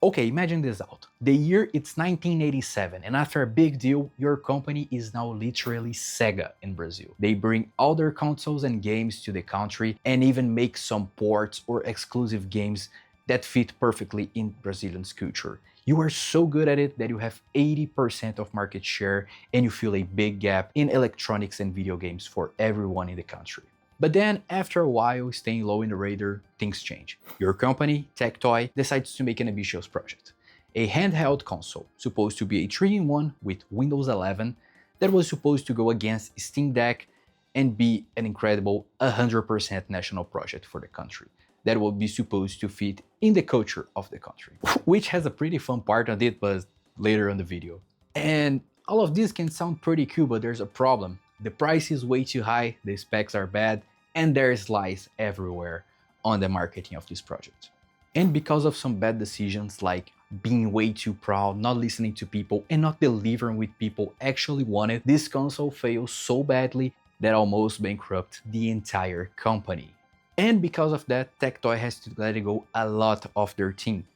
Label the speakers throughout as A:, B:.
A: Okay, imagine this out. The year it's 1987, and after a big deal, your company is now literally Sega in Brazil. They bring all their consoles and games to the country and even make some ports or exclusive games that fit perfectly in Brazilians' culture. You are so good at it that you have 80% of market share and you feel a big gap in electronics and video games for everyone in the country. But then, after a while, staying low in the radar, things change. Your company, TecToy, decides to make an ambitious project. A handheld console, supposed to be a 3-in-1 with Windows 11, that was supposed to go against Steam Deck and be an incredible 100% national project for the country that will be supposed to fit in the culture of the country, which has a pretty fun part on it, but later on the video. And all of this can sound pretty cool, but there's a problem. The price is way too high, the specs are bad, and there's lies everywhere on the marketing of this project. And because of some bad decisions like being way too proud, not listening to people, and not delivering what people actually wanted, this console failed so badly that almost bankrupt the entire company. And because of that, TecToy has to let go a lot of their team.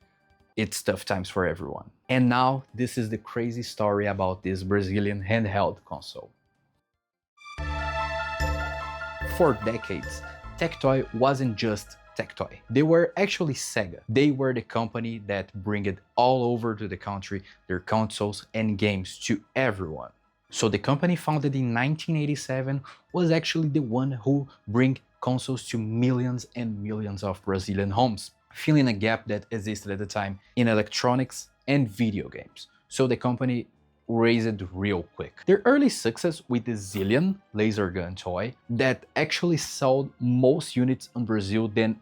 A: It's tough times for everyone. And now, this is the crazy story about this Brazilian handheld console. For decades, TecToy wasn't just TecToy. They were actually Sega. They were the company that bring it all over to the country, their consoles and games to everyone. So the company founded in 1987 was actually the one who bring consoles to millions and millions of Brazilian homes, filling a gap that existed at the time in electronics and video games. So the company raised real quick. Their early success with the Zillion laser gun toy that actually sold most units in Brazil than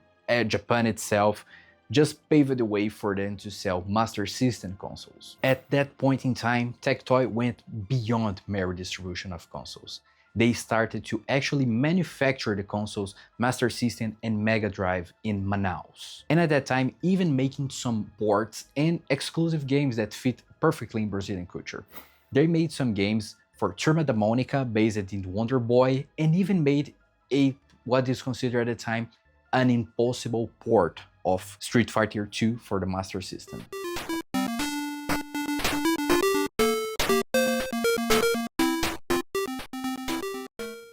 A: Japan itself just paved the way for them to sell Master System consoles. At that point in time, TecToy went beyond mere distribution of consoles. They started to actually manufacture the consoles Master System and Mega Drive in Manaus. And at that time, even making some ports and exclusive games that fit perfectly in Brazilian culture. They made some games for Turma da Mônica based in Wonder Boy, and even made what is considered at the time an impossible port of Street Fighter 2 for the Master System.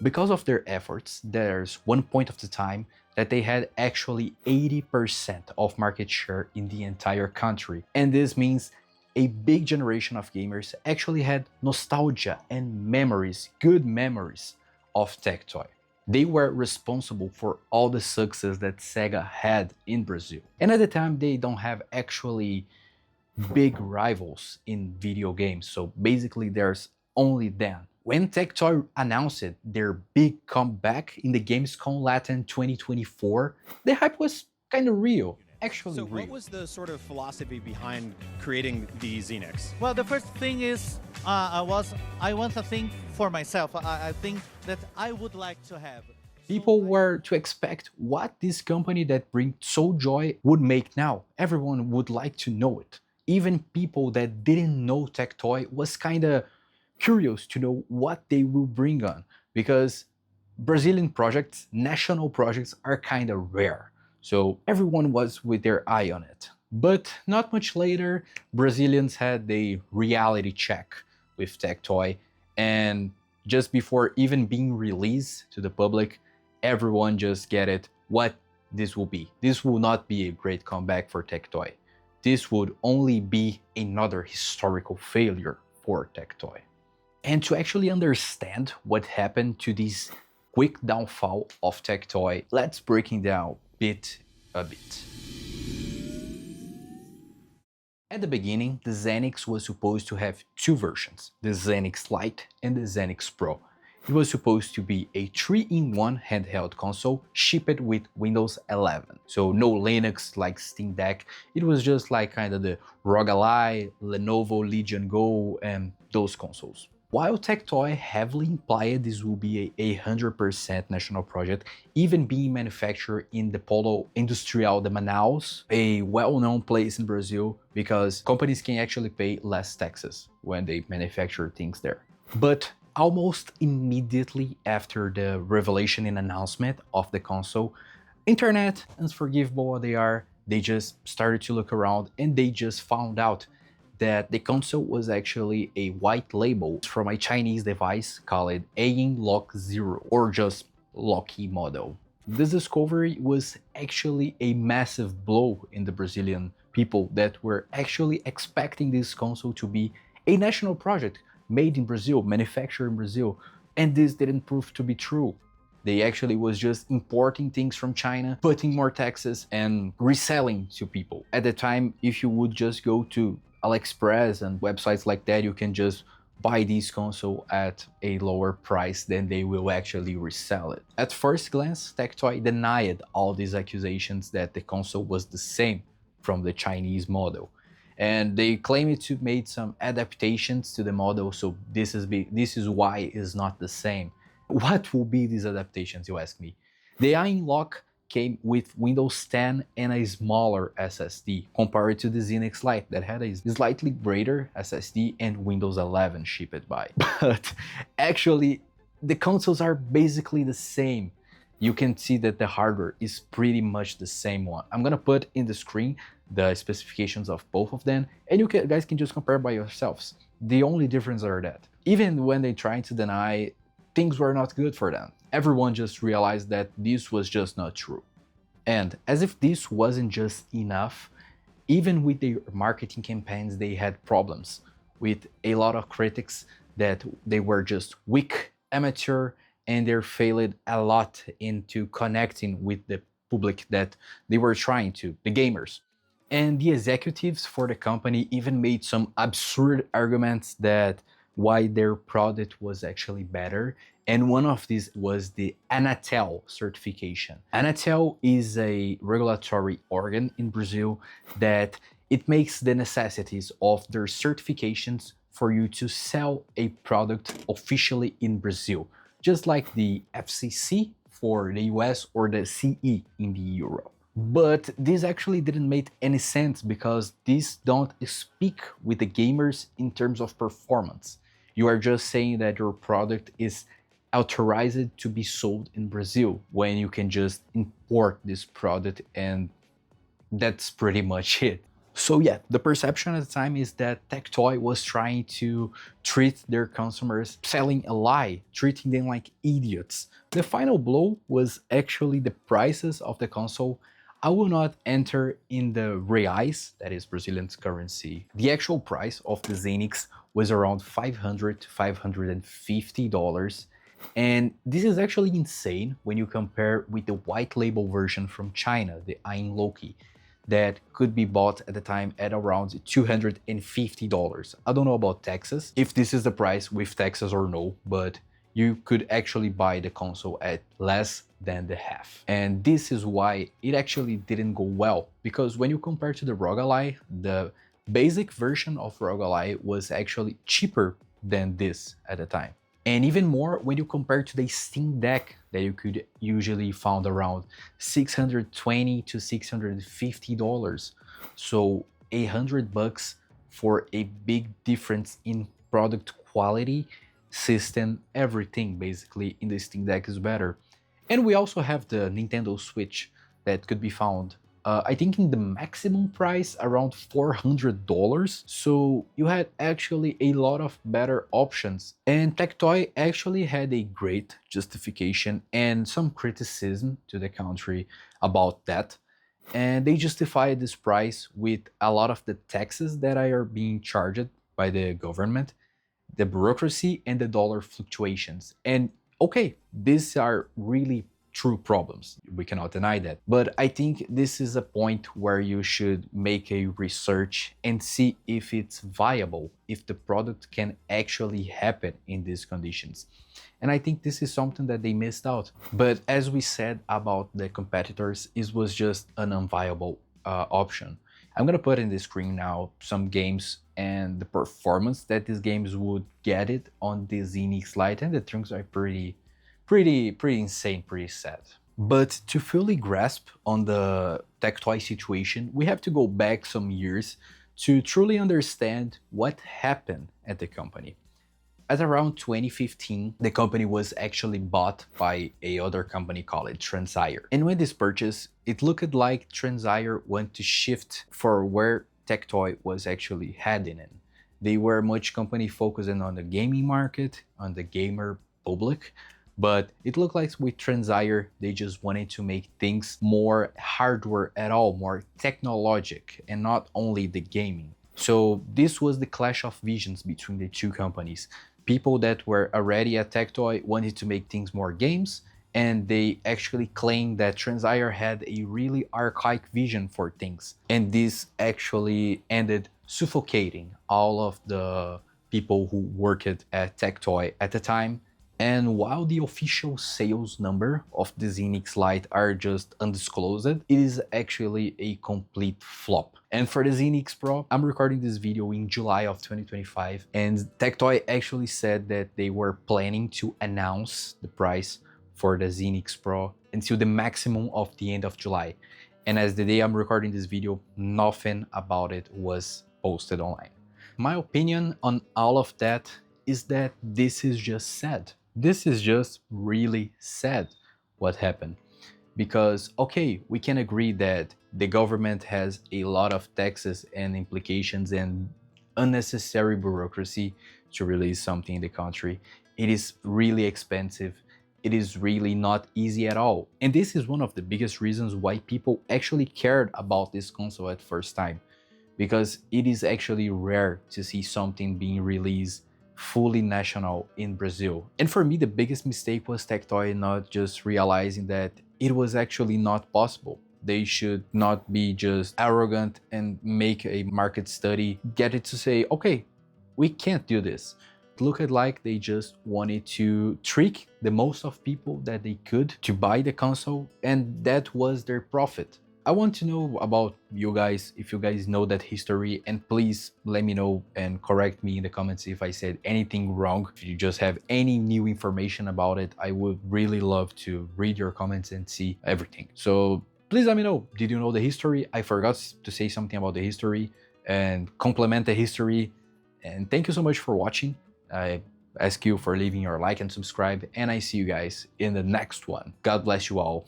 A: Because of their efforts, there's one point of the time that they had actually 80% of market share in the entire country. And this means a big generation of gamers actually had nostalgia and memories, good memories of TecToy. They were responsible for all the success that Sega had in Brazil. And at the time, they don't have actually big rivals in video games, so basically there's only them. When TecToy announced their big comeback in the Gamescom Latin 2024, the hype was kind of real. Actually,
B: So
A: real.
B: what was the sort of philosophy behind creating the Zeenix?
C: Well, the first thing is I want a thing for myself. I think that I would like to have.
A: People were to expect what this company that brings so joy would make now. Everyone would like to know it. Even people that didn't know TecToy was kind of curious to know what they will bring on, because Brazilian projects, national projects, are kind of rare. So everyone was with their eye on it. But not much later, Brazilians had the reality check with TecToy, and just before even being released to the public, everyone just get it what this will be. This will not be a great comeback for TecToy. This would only be another historical failure for TecToy. And to actually understand what happened to this quick downfall of TecToy, let's break it down bit a bit. At the beginning, the Zeenix was supposed to have two versions, the Zeenix Lite and the Zeenix Pro. It was supposed to be a 3-in-1 handheld console shipped with Windows 11. So no Linux like Steam Deck, it was just like kind of the ROG Ally, Lenovo Legion Go, and those consoles. While TecToy heavily implied this will be a 100% national project, even being manufactured in the Polo Industrial de Manaus, a well-known place in Brazil, because companies can actually pay less taxes when they manufacture things there. But almost immediately after the revelation and announcement of the console, internet, unforgivable they are, they just started to look around and they just found out that the console was actually a white label from a Chinese device called Ayin Lock Zero, or just Locky model. This discovery was actually a massive blow in the Brazilian people that were actually expecting this console to be a national project made in Brazil, manufactured in Brazil, and this didn't prove to be true. They actually was just importing things from China, putting more taxes and reselling to people. At the time, if you would just go to AliExpress and websites like that, you can just buy this console at a lower price than they will actually resell it. At first glance, TecToy denied all these accusations that the console was the same from the Chinese model. And they claimed to made some adaptations to the model, so this is why it's not the same. What will be these adaptations, you ask me? The Ayin Lock came with Windows 10 and a smaller SSD compared to the Zeenix Lite that had a slightly greater SSD and Windows 11 shipped by. But actually, the consoles are basically the same. You can see that the hardware is pretty much the same one. I'm gonna put in the screen the specifications of both of them, and you guys can just compare by yourselves. The only difference are that even when they trying to deny, things were not good for them. Everyone just realized that this was just not true. And as if this wasn't just enough, even with their marketing campaigns, they had problems with a lot of critics that they were just weak, amateur, and they failed a lot into connecting with the public that they were trying to, the gamers. And the executives for the company even made some absurd arguments that why their product was actually better. And one of these was the Anatel certification. Anatel is a regulatory organ in Brazil that it makes the necessities of their certifications for you to sell a product officially in Brazil, just like the FCC for the US or the CE in the Europe. But this actually didn't make any sense because these don't speak with the gamers in terms of performance. You are just saying that your product is authorized to be sold in Brazil when you can just import this product, and that's pretty much it. So yeah, the perception at the time is that TecToy was trying to treat their consumers, selling a lie, treating them like idiots. The final blow was actually the prices of the console. I will not enter in the reais, that is Brazilian currency. The actual price of the Zeenix was around $500 to $550. And this is actually insane when you compare with the white label version from China, the Ayin Loki, that could be bought at the time at around $250. I don't know about taxes, if this is the price with taxes or no, but you could actually buy the console at less than the half. And this is why it actually didn't go well, because when you compare to the ROG Ally, the basic version of ROG Ally was actually cheaper than this at the time. And even more when you compare to the Steam Deck that you could usually found around $620 to $650. So $100 for a big difference in product quality, system, everything basically in the Steam Deck is better. And we also have the Nintendo Switch that could be found I think in the maximum price around $400. So you had actually a lot of better options. And TecToy actually had a great justification and some criticism to the country about that. And they justified this price with a lot of the taxes that are being charged by the government, the bureaucracy, and the dollar fluctuations. And okay, these are really true problems. We cannot deny that. But I think this is a point where you should make a research and see if it's viable, if the product can actually happen in these conditions. And I think this is something that they missed out. But as we said about the competitors, it was just an unviable option. I'm gonna put in the screen now some games and the performance that these games would get it on the Zeenix Lite, and the things are pretty insane, pretty sad. But to fully grasp on the TecToy situation, we have to go back some years to truly understand what happened at the company. At around 2015, the company was actually bought by a other company called Transire. And when this purchase, it looked like Transire wanted to shift for where TecToy was actually heading in. They were much company focusing on the gaming market, on the gamer public, but it looked like with Transire, they just wanted to make things more hardware at all, more technologic, and not only the gaming. So this was the clash of visions between the two companies. People that were already at TecToy wanted to make things more games, and they actually claimed that Transire had a really archaic vision for things. And this actually ended suffocating all of the people who worked at TecToy at the time. And while the official sales number of the Zeenix Lite are just undisclosed, it is actually a complete flop. And for the Zeenix Pro, I'm recording this video in July of 2025, and TecToy actually said that they were planning to announce the price for the Zeenix Pro until the maximum of the end of July. And as the day I'm recording this video, nothing about it was posted online. My opinion on all of that is that this is just sad. This is just really sad what happened. Because, okay, we can agree that the government has a lot of taxes and implications and unnecessary bureaucracy to release something in the country. It is really expensive. It is really not easy at all. And this is one of the biggest reasons why people actually cared about this console at first time. Because it is actually rare to see something being released fully national in Brazil. And for me, the biggest mistake was TecToy not just realizing that it was actually not possible. They should not be just arrogant and make a market study, get it to say, okay, we can't do this. It looked like they just wanted to trick the most of people that they could to buy the console, and that was their profit. I want to know about you guys, if you guys know that history, and please let me know and correct me in the comments if I said anything wrong. If you just have any new information about it, I would really love to read your comments and see everything. So please let me know, did you know the history? I forgot to say something about the history and complement the history. And thank you so much for watching. I ask you for leaving your like and subscribe, and I see you guys in the next one. God bless you all.